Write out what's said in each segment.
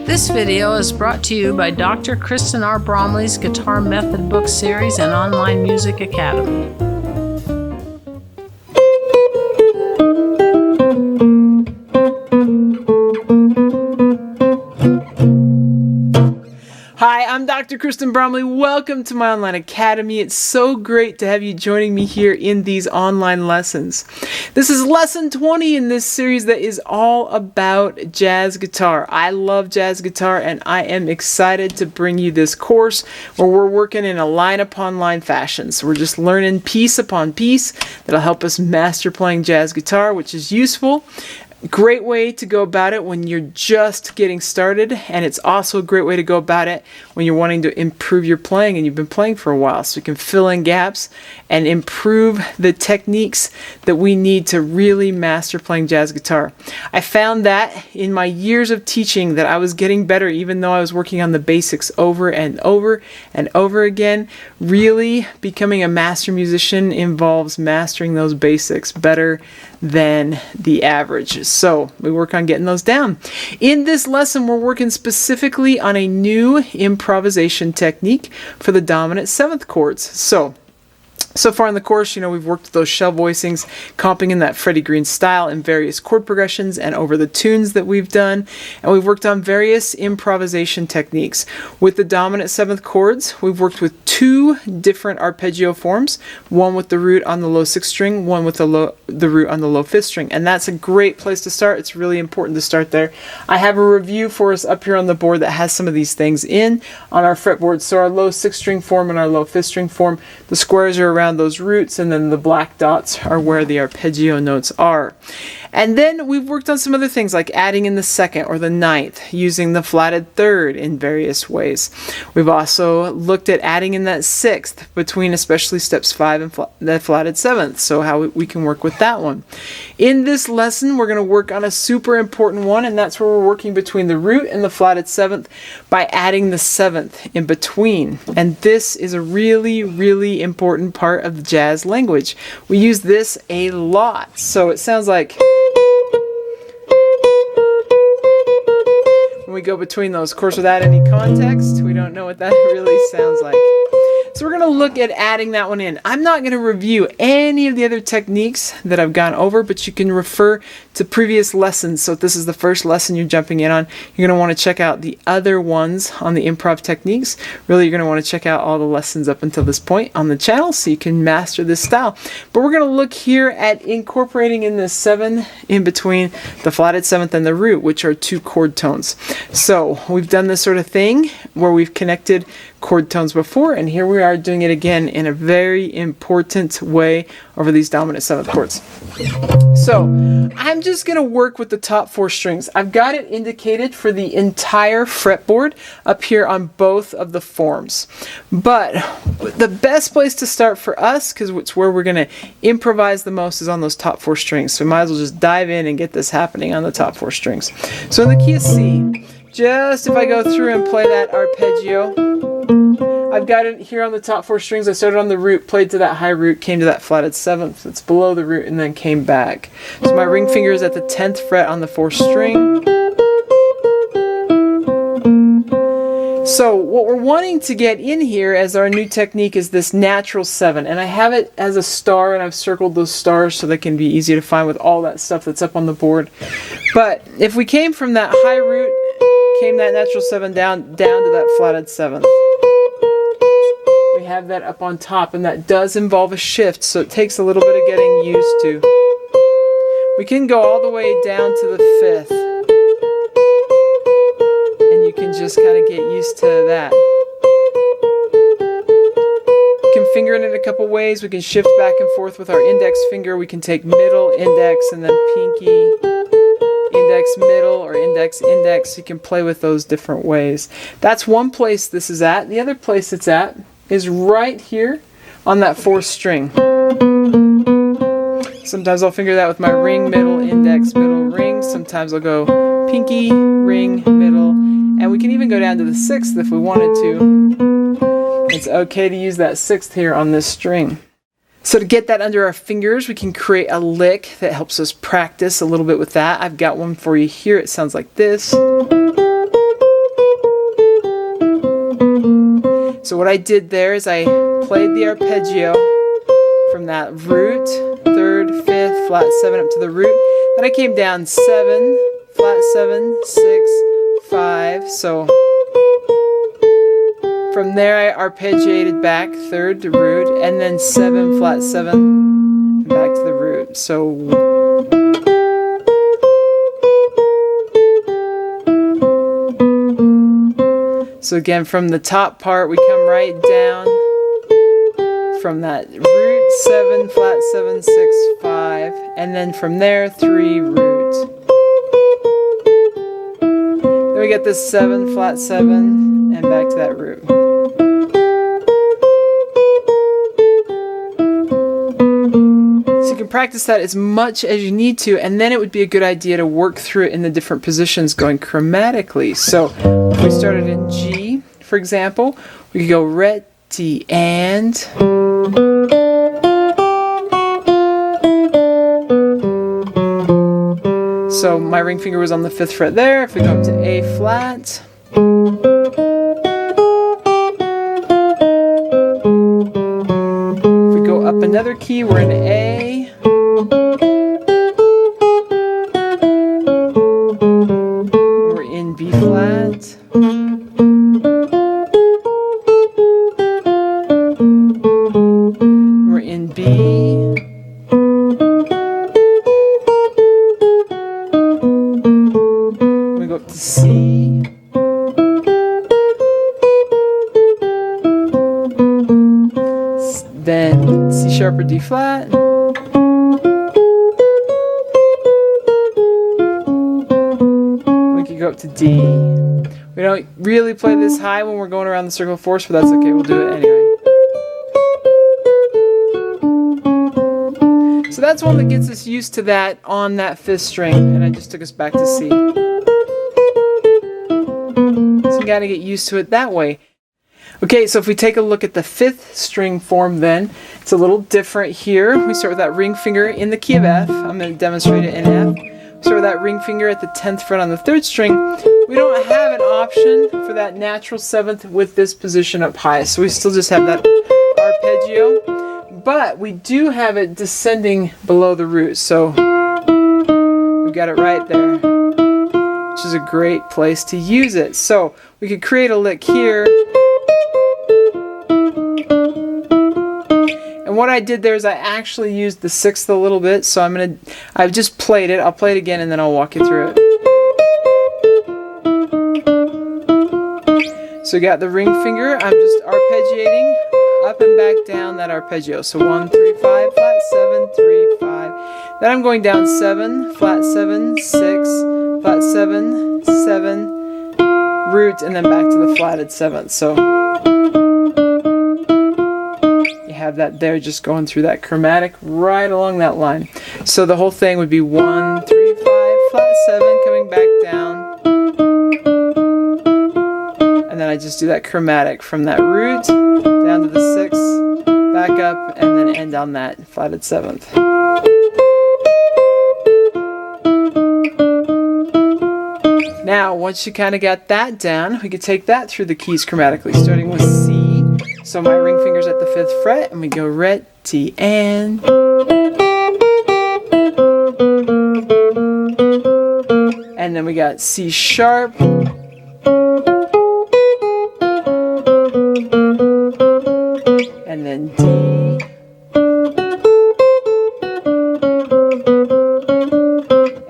This video is brought to you by Dr. Kristen R. Bromley's Guitar Method Book Series and Online Music Academy. Hi, I'm Dr. Kristen Bromley. Welcome to my online academy. It's so great to have you joining me here in these online lessons. This is lesson 20 in this series that is all about jazz guitar. I love jazz guitar and I am excited to bring you this course where we're working in a line upon line fashion. So we're just learning piece upon piece that'll help us master playing jazz guitar, which is useful. Great way to go about it when you're just getting started, and it's also a great way to go about it when you're wanting to improve your playing and you've been playing for a while, so you can fill in gaps and improve the techniques that we need to really master playing jazz guitar. I found that in my years of teaching that I was getting better even though I was working on the basics over and over and over again. Really becoming a master musician involves mastering those basics better than the average. So we work on getting those down. In this lesson, we're working specifically on a new improvisation technique for the dominant seventh chords. So far in the course, we've worked with those shell voicings, comping in that Freddie Green style in various chord progressions and over the tunes that we've done. And we've worked on various improvisation techniques. With the dominant seventh chords, we've worked with two different arpeggio forms, one with the root on the low sixth string, one with the root on the low fifth string. And that's a great place to start. It's really important to start there. I have a review for us up here on the board that has some of these things on our fretboard. So our low sixth string form and our low fifth string form, the squares are around those roots, and then the black dots are where the arpeggio notes are. And then we've worked on some other things like adding in the second or the ninth, using the flatted third in various ways. We've also looked at adding in that sixth between especially steps 5 and the flatted seventh, so how we can work with that one. In this lesson, we're going to work on a super important one, and that's where we're working between the root and the flatted seventh by adding the seventh in between. And this is a really, really important part of the jazz language. We use this a lot, so it sounds like when we go between those. Of course, without any context, we don't know what that really sounds like. So we're going to look at adding that one in. I'm not going to review any of the other techniques that I've gone over, but you can refer to previous lessons. So if this is the first lesson you're jumping in on, you're going to want to check out the other ones on the improv techniques. Really, you're going to want to check out all the lessons up until this point on the channel so you can master this style. But we're going to look here at incorporating in the 7 in between the flatted seventh and the root, which are two chord tones. So we've done this sort of thing where we've connected chord tones before, and here we are doing it again in a very important way over these dominant seventh chords. So I'm just going to work with the top 4 strings. I've got it indicated for the entire fretboard up here on both of the forms. But the best place to start for us, because it's where we're going to improvise the most, is on those top 4 strings. So we might as well just dive in and get this happening on the top 4 strings. So in the key of C, just if I go through and play that arpeggio, I've got it here on the top 4 strings. I started on the root, played to that high root, came to that flatted seventh that's below the root, and then came back. So my ring finger is at the 10th fret on the 4th string. So what we're wanting to get in here as our new technique is this natural 7, and I have it as a star, and I've circled those stars so they can be easy to find with all that stuff that's up on the board. But if we came from that high root, came that natural 7 down to that flatted 7th. We have that up on top, and that does involve a shift, so it takes a little bit of getting used to. We can go all the way down to the 5th, and you can just kind of get used to that. We can finger it in a couple ways. We can shift back and forth with our index finger. We can take middle, index, and then pinky, index, middle, or index, index. You can play with those different ways. That's one place this is at. The other place it's at is right here on that 4th string. Sometimes I'll finger that with my ring, middle, index, middle, ring. Sometimes I'll go pinky, ring, middle, and we can even go down to the 6th if we wanted to. It's okay to use that 6th here on this string. So to get that under our fingers, we can create a lick that helps us practice a little bit with that. I've got one for you here. It sounds like this. So what I did there is I played the arpeggio from that root, 3rd, 5th, flat 7 up to the root. Then I came down 7, flat 7, 6, 5. So from there I arpeggiated back 3rd to root, and then 7, flat 7, and back to the root. So again, from the top part, we come right down from that root, 7, flat 7, 6, 5, and then from there, 3, root. Then we get this 7, flat 7, and back to that root. So you can practice that as much as you need to, and then it would be a good idea to work through it in the different positions going chromatically. So if we started in G, for example, we could go ret, T, and. So my ring finger was on the 5th fret there. If we go up to A flat. If we go up another key, we're in A. We're in B flat. We're in B. We go up to C. Then C sharp or D flat. We could go up to D. We don't really play this high when we're going around the circle of 4s, but that's okay, we'll do it anyway. So that's one that gets us used to that on that 5th string, and I just took us back to C. So you gotta get used to it that way. Okay, so if we take a look at the 5th string form then, it's a little different here. We start with that ring finger in the key of F. I'm going to demonstrate it in F. We start with that ring finger at the 10th fret on the 3rd string. We don't have an option for that natural 7th with this position up high, so we still just have that arpeggio. But we do have it descending below the root, so we've got it right there, which is a great place to use it. So we could create a lick here. And what I did there is I actually used the 6th a little bit, so I've just played it. I'll play it again and then I'll walk you through it. So you got the ring finger, I'm just arpeggiating up and back down that arpeggio. So 1, 3, 5, flat 7, 3, 5. Then I'm going down 7, flat 7, 6, flat 7, 7, root, and then back to the flatted 7th. So you have that there, just going through that chromatic right along that line. So the whole thing would be 1, 3, 5, flat 7, coming back down. And then I just do that chromatic from that root down to the 6th, back up, and then end on that flatted 7th. Now, once you kind of got that down, we could take that through the keys chromatically, starting with C. So my ring finger's at the 5th fret, and we go ret, T, and. And then we got C sharp. And then D.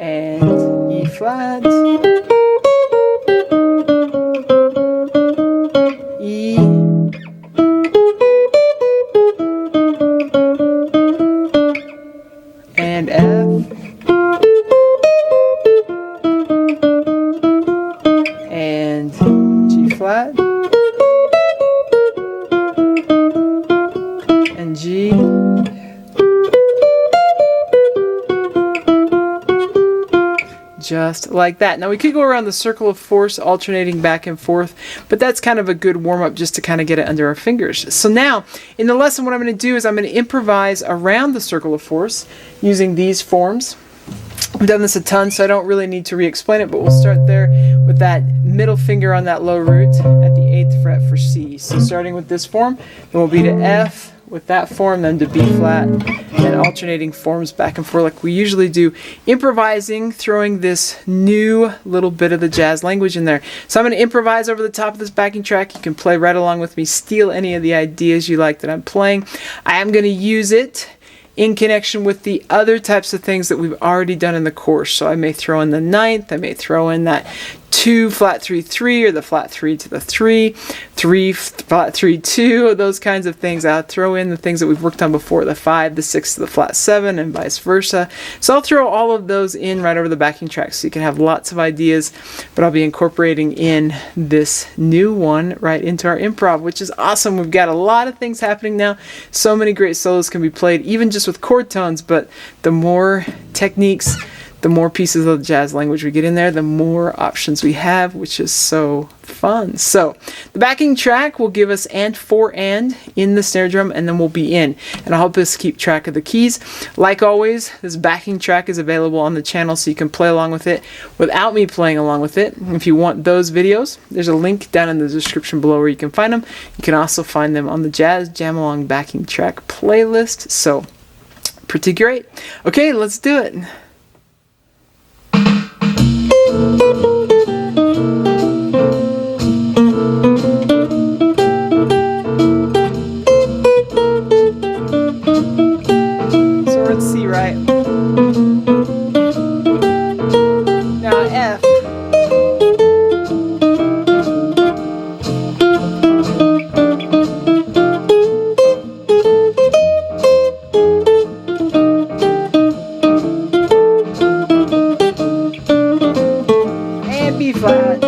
And E flat. E. And F. And G flat. And G. Just like that. Now we could go around the circle of 4s, alternating back and forth, but that's kind of a good warm-up just to kind of get it under our fingers. So now, in the lesson, what I'm going to do is I'm going to improvise around the circle of 4s using these forms. I've done this a ton, so I don't really need to re-explain it, but we'll start there with that middle finger on that low root at the 8th fret for C. So starting with this form, then we'll be to F with that form, then to B flat, and alternating forms back and forth like we usually do. Improvising, throwing this new little bit of the jazz language in there. So I'm going to improvise over the top of this backing track. You can play right along with me, steal any of the ideas you like that I'm playing. I am going to use it in connection with the other types of things that we've already done in the course. So I may throw in the 9th, I may throw in that 2 flat 3 3 or the flat 3 to the 3, 3 flat 3 2, those kinds of things. I'll throw in the things that we've worked on before, the 5, the 6 to the flat 7, and vice versa. So I'll throw all of those in right over the backing track so you can have lots of ideas, but I'll be incorporating in this new one right into our improv, which is awesome. We've got a lot of things happening now. So many great solos can be played, even just with chord tones, but the more techniques, the more pieces of the jazz language we get in there, the more options we have, which is so fun. So the backing track will give us and 4 and in the snare drum, and then we'll be in. And I'll help us keep track of the keys. Like always, this backing track is available on the channel so you can play along with it without me playing along with it. If you want those videos, there's a link down in the description below where you can find them. You can also find them on the Jazz Jam Along backing track playlist. So pretty great. Okay, let's do it. So we're at C, right? Now F. And B flat.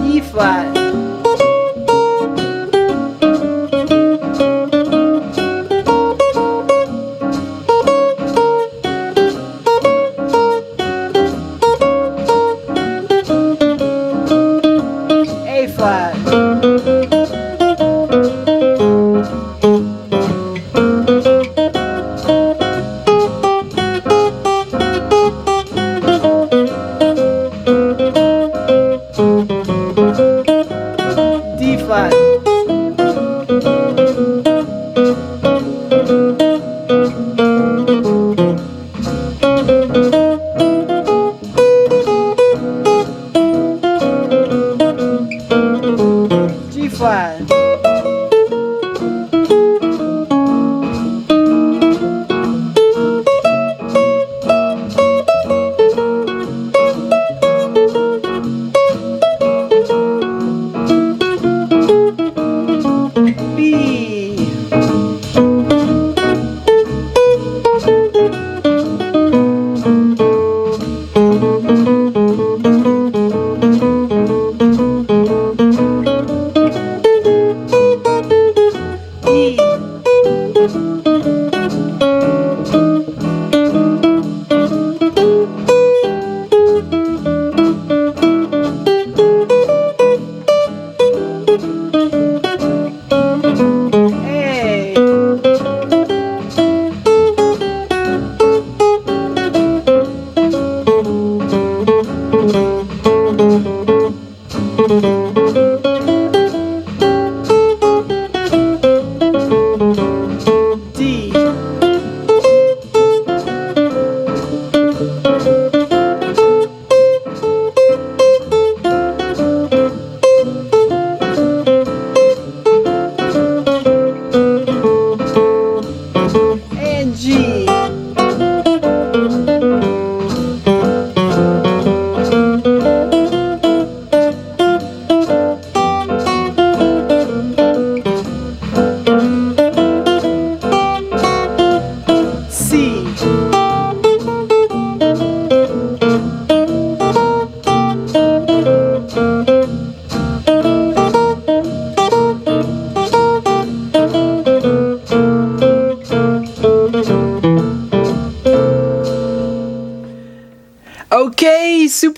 E flat. A flat. D flat. G flat. B. E. A. D. And G.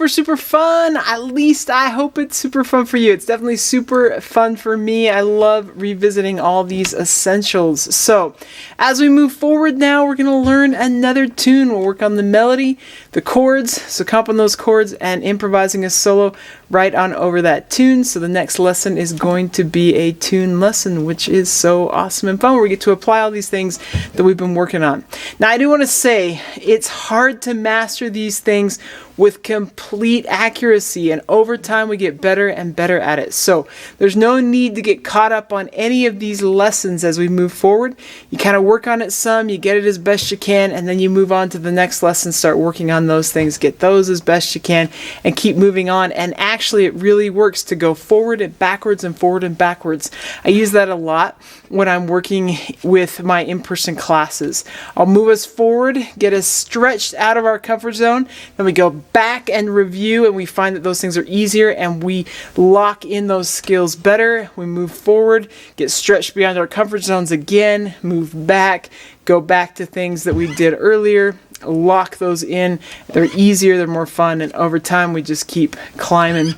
super fun. At least I hope it's super fun for you. It's definitely super fun for me. I love revisiting all these essentials. So as we move forward now, we're going to learn another tune. We'll work on the melody, the chords, so comp on those chords, and improvising a solo right on over that tune. So the next lesson is going to be a tune lesson, which is so awesome and fun, where we get to apply all these things that we've been working on. Now, I do want to say it's hard to master these things with complete accuracy, and over time we get better and better at it. So there's no need to get caught up on any of these lessons as we move forward. You kind of work on it some, you get it as best you can, and then you move on to the next lesson, start working on those things, get those as best you can, and keep moving on. And actually it really works to go forward and backwards and forward and backwards. I use that a lot when I'm working with my in-person classes. I'll move us forward, get us stretched out of our comfort zone, then we go back and review, and we find that those things are easier and we lock in those skills better. We move forward, get stretched beyond our comfort zones again, move back, go back to things that we did earlier, lock those in. They're easier, they're more fun, and over time we just keep climbing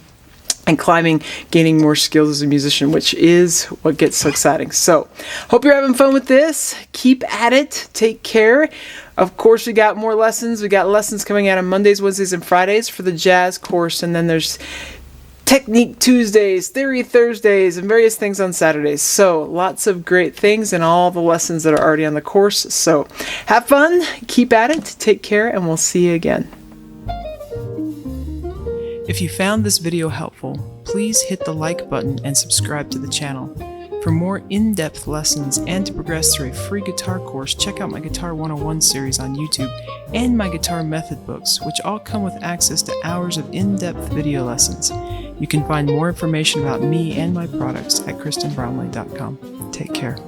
and climbing, gaining more skills as a musician, which is what gets so exciting. So, hope you're having fun with this. Keep at it. Take care. Of course, we got more lessons. We got lessons coming out on Mondays, Wednesdays, and Fridays for the jazz course, and then there's technique Tuesdays, theory Thursdays, and various things on Saturdays. So, lots of great things and all the lessons that are already on the course. So, have fun. Keep at it. Take care, and we'll see you again. If you found this video helpful, please hit the like button and subscribe to the channel. For more in-depth lessons and to progress through a free guitar course, check out my Guitar 101 series on YouTube and my guitar method books, which all come with access to hours of in-depth video lessons. You can find more information about me and my products at KristenBromley.com. Take care.